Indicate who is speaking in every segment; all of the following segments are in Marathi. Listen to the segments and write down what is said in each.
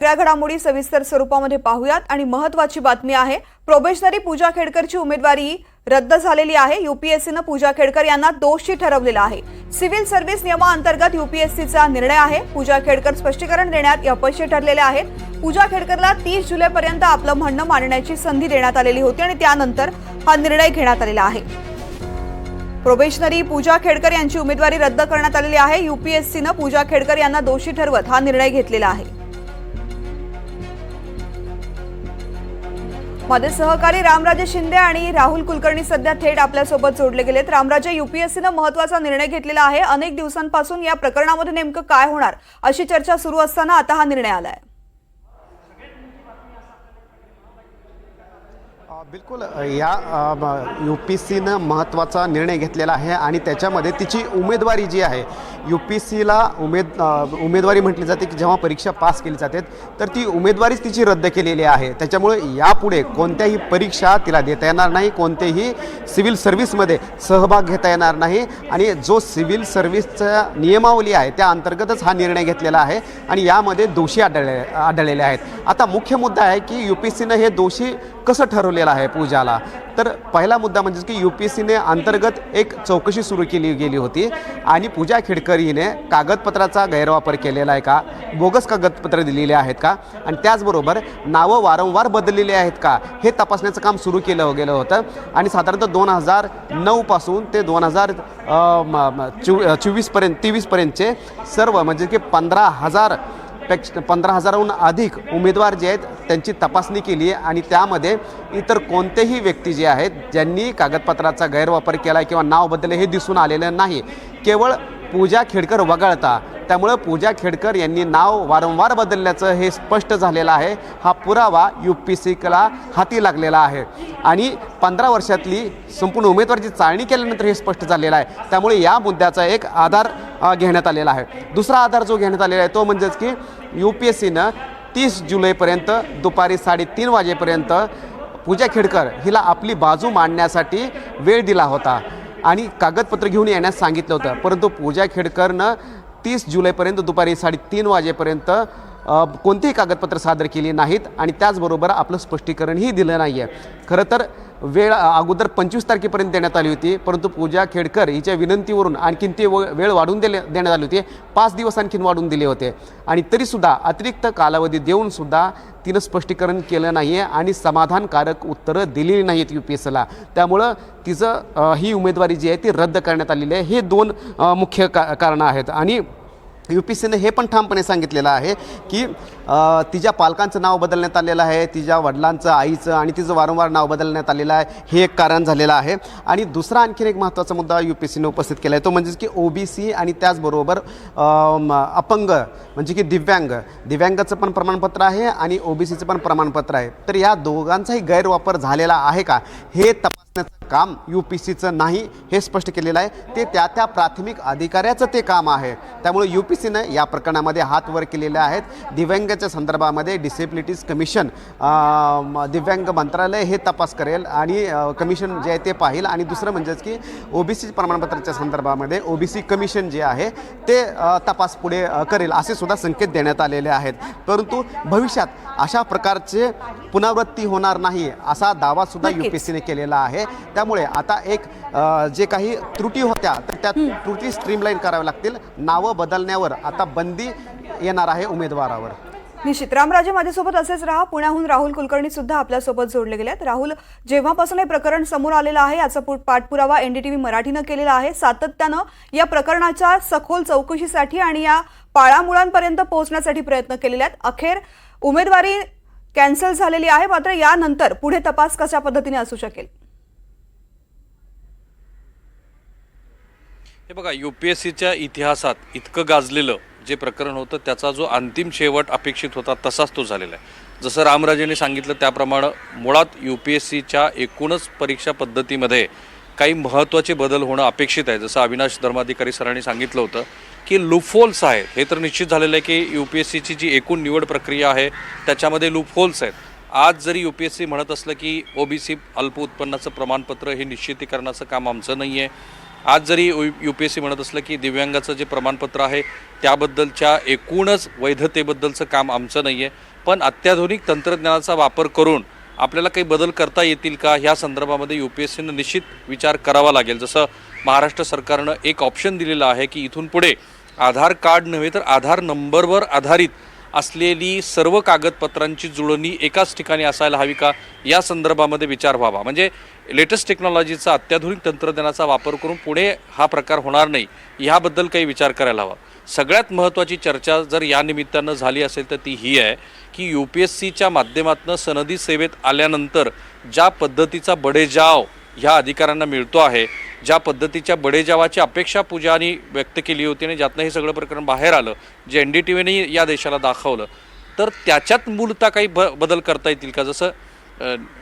Speaker 1: या घडामोडी सविस्तर स्वरूपामध्ये पाहूयात आणि महत्त्वाची बातमी आहे। प्रोबेशनरी पूजा खेडकरची उमेदवारी रद्द झालेली आहे। यूपीएससीने पूजा खेडकर यांना दोषी ठरवलेला आहे। सिव्हिल सर्व्हिस नियमांतर्गत यूपीएससीचा निर्णय आहे। पूजा खेडकर स्पष्टीकरण देण्यात अपयशी ठरलेले आहेत। पूजा खेडकरला 30 जुलैपर्यंत आपलं म्हणणं मांडण्याची संधी देण्यात आलेली होती आणि त्यानंतर हा निर्णय घेण्यात आलेला आहे। प्रोबेशनरी पूजा खेडकर यांची उमेदवारी रद्द करण्यात आलेली आहे। यूपीएससीने पूजा खेडकर यांना दोषी ठरवत हा निर्णय घेतलेला आहे। माझे सहकारी रामराजे शिंदे आणि राहुल कुलकर्णी सध्या थेट आपल्यासोबत जोडले गेलेत। रामराजे, यूपीएससीने महत्त्वाचा निर्णय घेतलेला आहे। अनेक दिवसांपासून या प्रकरणामध्ये नेमकं काय होणार अशी चर्चा सुरू असताना आता हा निर्णय आलाय।
Speaker 2: बिल्कुल या यूपीएससीने महत्त्वाचा निर्णय घेतलेला आहे आणि त्याच्यामध्ये तिची उमेदवारी जी आहे, यूपीएससीला उमेदवारी म्हटली जाते की जेव्हा परीक्षा पास केली जाते तर ती उमेदवारीच तिची रद्द केलेली आहे। त्याच्यामुळे यापुढे कोणत्याही परीक्षा तिला देता येणार नाही, कोणतेही सिव्हिल सर्व्हिसमध्ये सहभाग घेता येणार नाही आणि जो सिव्हिल सर्व्हिसचा नियमावली आहे त्या अंतर्गतच हा निर्णय घेतलेला आहे आणि यामध्ये दोषी आढळलेले आहेत। आता मुख्य मुद्दा आहे की यूपीएससीने हे दोषी कसं ठरवलेलं आहे पूजाला। तर पहिला मुद्दा म्हणजे की यूपीएससीने अंतर्गत एक चौकशी सुरू केली गेली होती आणि पूजा खेडकर हिने कागदपत्राचा गैरवापर केलेला आहे का, बोगस कागदपत्र दिलेले आहेत का आणि त्याचबरोबर नावं वारंवार बदललेली आहेत का हे तपासण्याचं काम सुरू केलं गेलं होतं आणि साधारणतः 2009 पासून ते 2023 पर्यंतचे सर्व म्हणजे की 15,000हून अधिक उमेदवार जे आहेत त्यांची तपासणी केली आहे आणि त्यामध्ये इतर कोणतेही व्यक्ती जे आहेत ज्यांनी कागदपत्राचा गैरवापर केला किंवा नाव बदलले हे दिसून आलेलं नाही, केवळ पूजा खेडकर वगळता। त्यामुळे पूजा खेडकर यांनी नाव वारंवार बदलल्याचं हे स्पष्ट झालेलं आहे। हा पुरावा यूपीएससीला हाती लागलेला आहे आणि 15 वर्षातली संपूर्ण उमेदवारीची चाळणी केल्यानंतर हे स्पष्ट झालेलं आहे। त्यामुळे या मुद्द्याचा एक आधार घेण्यात आलेला आहे। दुसरा आधार जो घेण्यात आलेला आहे तो म्हणजेच की यूपीएससीनं 30 जुलैपर्यंत दुपारी 3:30 वाजेपर्यंत पूजा खेडकर हिला आपली बाजू मांडण्यासाठी वेळ दिला होता आणि कागदपत्र घेऊन येण्यास सांगितलं होतं, परंतु पूजा खेडकरनं 30 जुलैपर्यंत दुपारी 3:30 वाजेपर्यंत कोणतेही कागदपत्र सादर केली नाहीत आणि त्याचबरोबर आपलं स्पष्टीकरणही दिलं नाही आहे। खरं तर वेळ अगोदर 25 तारखेपर्यंत देण्यात आली होती, परंतु पूजा खेडकर हिच्या विनंतीवरून आणखीन ती वेळ वाढवून देण्यात आली होती। 5 दिवस आणखीन वाढवून दिले होते आणि तरीसुद्धा अतिरिक्त कालावधी देऊनसुद्धा तिनं स्पष्टीकरण केलं नाही आहे आणि समाधानकारक उत्तरं दिलेली नाहीत यूपीएससीला। त्यामुळं तिचं ही उमेदवारी जी आहे ती रद्द करण्यात आलेली आहे। हे 2 मुख्य कारणं आहेत आणि यूपीएससीने हे पण ठामपणे सांगितलेलं आहे की तिच्या पालकांचं नाव बदलण्यात आलेलं आहे, तिच्या वडिलांचं, आईचं आणि तिचं वारंवार नाव बदलण्यात आलेलं आहे, हे एक कारण झालेलं आहे। आणि दुसरा आणखीन एक महत्त्वाचा मुद्दा यूपीएससीने उपस्थित केला आहे तो म्हणजेच की ओबीसी आणि त्याचबरोबर अपंग म्हणजे की दिव्यांगाचं पण प्रमाणपत्र आहे आणि ओबीसीचं पण प्रमाणपत्र आहे। तर या दोघांचाही गैरवापर झालेला आहे का हे तपासण्याचं काम यूपीएससीचं नाही हे स्पष्ट केलेलं आहे। ते त्या प्राथमिक अधिकाऱ्याचं ते काम आहे। त्यामुळे यूपीएससीने या प्रकरणामध्ये हात वर केलेले आहेत। दिव्यांगाच्या संदर्भामध्ये डिसेबिलिटीज कमिशन, दिव्यांग मंत्रालय हे तपास करेल आणि कमिशन जे आहे ते पाहिल आणि दुसरं म्हणजेच की ओबीसी प्रमाणपत्राच्या संदर्भामध्ये ओबीसी कमिशन जे आहे ते तपास पुढे करेल असे सुद्धा संकेत देण्यात आलेले आहेत। परंतु भविष्यात अशा प्रकारचे पुनरावृत्ती होणार नाही असा दावा सुद्धा यूपीएससीने केलेला आहे। त्यामुळे आता एक जे काही त्रुटी होत्या तर त्या त्रुटी स्ट्रीमलाईन कराव्या लागतील। नावं बदलण्यावर आता बंदी येणार आहे उमेदवारावर।
Speaker 1: निश्चित रामराजे, माझ्यासोबत असेच राहा। पुण्याहून राहुल कुलकर्णी सुद्धा आपल्यासोबत जोडले गेलेत। राहुल, जेव्हापासून हे प्रकरण समोर आलेलं आहे याचा पाठपुरावा एनडीटीव्ही मराठीनं केलेला आहे। सातत्यानं या प्रकरणाच्या सखोल चौकशीसाठी आणि या पाळामुळांपर्यंत पोहोचण्यासाठी प्रयत्न केलेले आहेत। अखेर उमेदवारी कॅन्सल झालेली आहे, मात्र यानंतर पुढे तपास कशा पद्धतीने असू शकेल?
Speaker 3: हे बघा, यूपीएससीच्या इतिहासात इतकं गाजलेलं जे प्रकरण होतं त्याचा जो अंतिम शेवट अपेक्षित होता तसाच तो झालेला आहे। जसं रामराजेंनी सांगितलं त्याप्रमाणे मुळात यूपीएससीच्या एकूणच परीक्षा पद्धतीमध्ये काही महत्त्वाचे बदल होणं अपेक्षित आहे। जसं अविनाश धर्माधिकारी सरांनी सांगितलं होतं की लूपहोल्स आहेत, हे तर निश्चित झालेलं आहे की यूपीएससीची जी एकूण निवड प्रक्रिया आहे त्याच्यामध्ये लूपहोल्स आहेत। आज जरी यूपीएससी म्हणत असलं की ओबीसी अल्प उत्पन्नाचं प्रमाणपत्र हे निश्चितीकरणाचं काम आमचं नाही आहे, आज जरी यूपीएससी म्हणत असलं की दिव्यांगाचं जे प्रमाणपत्र आहे त्याबद्दलच्या एकूणच वैधतेबद्दलचं काम आमचं नाही आहे, पण अत्याधुनिक तंत्रज्ञानाचा वापर करून आपल्याला काही बदल करता येतील का ह्या संदर्भामध्ये UPSCनं निश्चित विचार करावा लागेल. जसं महाराष्ट्र सरकारनं एक ऑप्शन दिलेलं आहे की इथून पुढे आधार कार्ड नव्हे तर आधार नंबरवर आधारित असलेली सर्व कागदपत्रांची जुळणी एकाच ठिकाणी असायला हवी का या संदर्भामध्ये विचार व्हावा. म्हणजे लेटेस्ट टेक्नॉलॉजीचा अत्याधुनिक तंत्रज्ञानाचा वापर करून पुढे हा प्रकार होणार नाही ह्याबद्दल काही विचार करायला हवा. सगळ्यात महत्त्वाची चर्चा जर या निमित्तानं झाली असेल तर ती ही आहे की UPSCच्या माध्यमातून सनदी सेवेत आल्यानंतर ज्या पद्धतीचा बडेजाव ह्या अधिकाऱ्यांना मिळतो आहे, ज्या पद्धतीच्या बडेजावाची अपेक्षा पूजानी व्यक्त केली होती आणि ज्यातनं हे सगळं प्रकरण बाहेर आलं, जे NDTVने या देशाला दाखवलं, तर त्याच्यात मूलतः काही बदल करता येतील का. जसं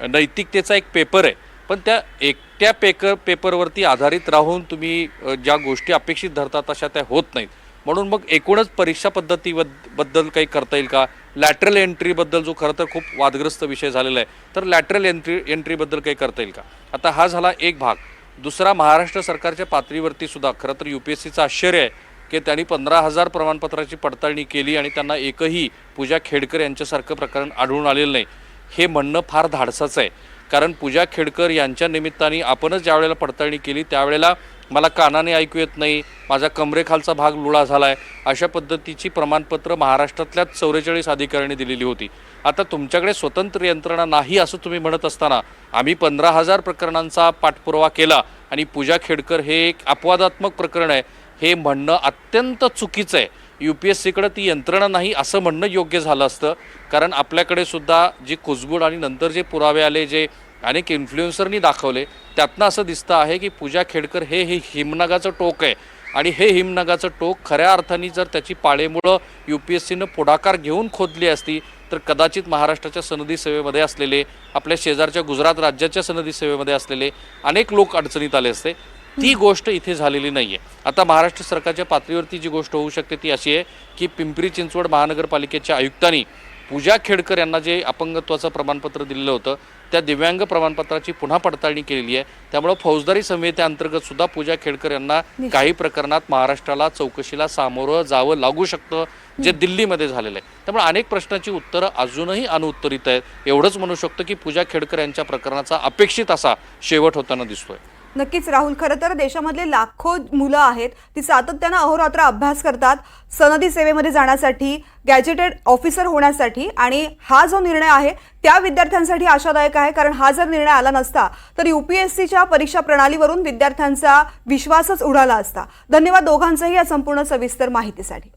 Speaker 3: नैतिकतेचा एक पेपर आहे, पण त्या एकट्या पेपरवरती आधारित राहून तुम्ही ज्या गोष्टी अपेक्षित धरता तशा त्या होत नाहीत. म्हणून मग एकूणच परीक्षा पद्धतीबद्दल काही करता येईल का. लॅटरल एंट्रीबद्दल जो खरं तर खूप वादग्रस्त विषय झालेला आहे, तर लॅटरल एंट्रीबद्दल काही करता येईल का. आता हा झाला एक भाग. दुसरा, महाराष्ट्र सरकारच्या पातळीवरती सुद्धा खरं तर UPSCचं आश्चर्य आहे की त्यांनी 15,000 प्रमाणपत्राची पडताळणी केली आणि त्यांना एकही पूजा खेडकर यांच्यासारखं प्रकरण आढळून आलेलं नाही. हे म्हणणं फार धाडसाचं आहे, कारण पूजा खेडकर यांच्या निमित्ताने आपणच ज्या वेळेला पडताळणी केली त्यावेळेला मला कानाने ऐकू येत नाही, माझा कमरेखालचा भाग लुळा झाला आहे, अशा पद्धतीची प्रमाणपत्र महाराष्ट्रातल्याच 44 अधिकाऱ्यांनी दिलेली होती. आता तुमच्याकडे स्वतंत्र यंत्रणा नाही असं तुम्ही म्हणत असताना आम्ही 15,000 प्रकरणांचा पाठपुरावा केला आणि पूजा खेडकर हे एक अपवादात्मक प्रकरण आहे हे म्हणणं अत्यंत चुकीचं आहे. UPSCकडे ती यंत्रणा नाही असं म्हणणं योग्य झालं असतं, कारण आपल्याकडे सुद्धा जी कुजबूड आणि नंतर जे पुरावे आले, जे अनेक इन्फ्लुएन्सरनी दाखवले, त्यातनं असं दिसतं आहे की पूजा खेडकर हे हिमनगाचं टोक आहे आणि हे हिमनगाचं टोक खऱ्या अर्थाने जर त्याची पाळेमुळं UPSCनं पुढाकार घेऊन खोदली असती तर कदाचित महाराष्ट्राच्या सनदी सेवेमध्ये असलेले, आपल्या शेजारच्या गुजरात राज्याच्या सनदी सेवेमध्ये असलेले अनेक लोक अडचणीत आले असते. ती गोष्ट इथे झालेली नाही आहे. आता महाराष्ट्र सरकारच्या पातळीवरती जी गोष्ट होऊ शकते ती अशी आहे की पिंपरी चिंचवड महानगरपालिकेच्या आयुक्तांनी पूजा खेडकर यांना जे अपंगत्वाचं प्रमाणपत्र दिलेलं होतं त्या दिव्यांग प्रमाणपत्राची पुन्हा पडताळणी केलेली आहे. त्यामुळे फौजदारी संहितेअंतर्गत सुद्धा पूजा खेडकर यांना काही प्रकरणात महाराष्ट्राला चौकशीला सामोरं जावं लागू शकतं, जे दिल्लीमध्ये झालेलं आहे. त्यामुळे अनेक प्रश्नांची उत्तरं अजूनही अनुत्तरित आहेत. एवढंच म्हणू शकतो की पूजा खेडकर यांच्या प्रकरणाचा अपेक्षित असा शेवट होताना दिसतोय.
Speaker 1: नक्कीच राहुल, खरं तर देशामधले लाखो मुलं आहेत ती सातत्यानं अहोरात्र अभ्यास करतात सनदी सेवेमध्ये जाण्यासाठी, गॅजेटेड ऑफिसर होण्यासाठी, आणि हा जो निर्णय आहे त्या विद्यार्थ्यांसाठी आशादायक आहे, कारण हा जर निर्णय आला नसता तर UPSCच्या परीक्षा प्रणालीवरून विद्यार्थ्यांचा विश्वासच उडाला असता. धन्यवाद दोघांचंही या संपूर्ण सविस्तर माहितीसाठी.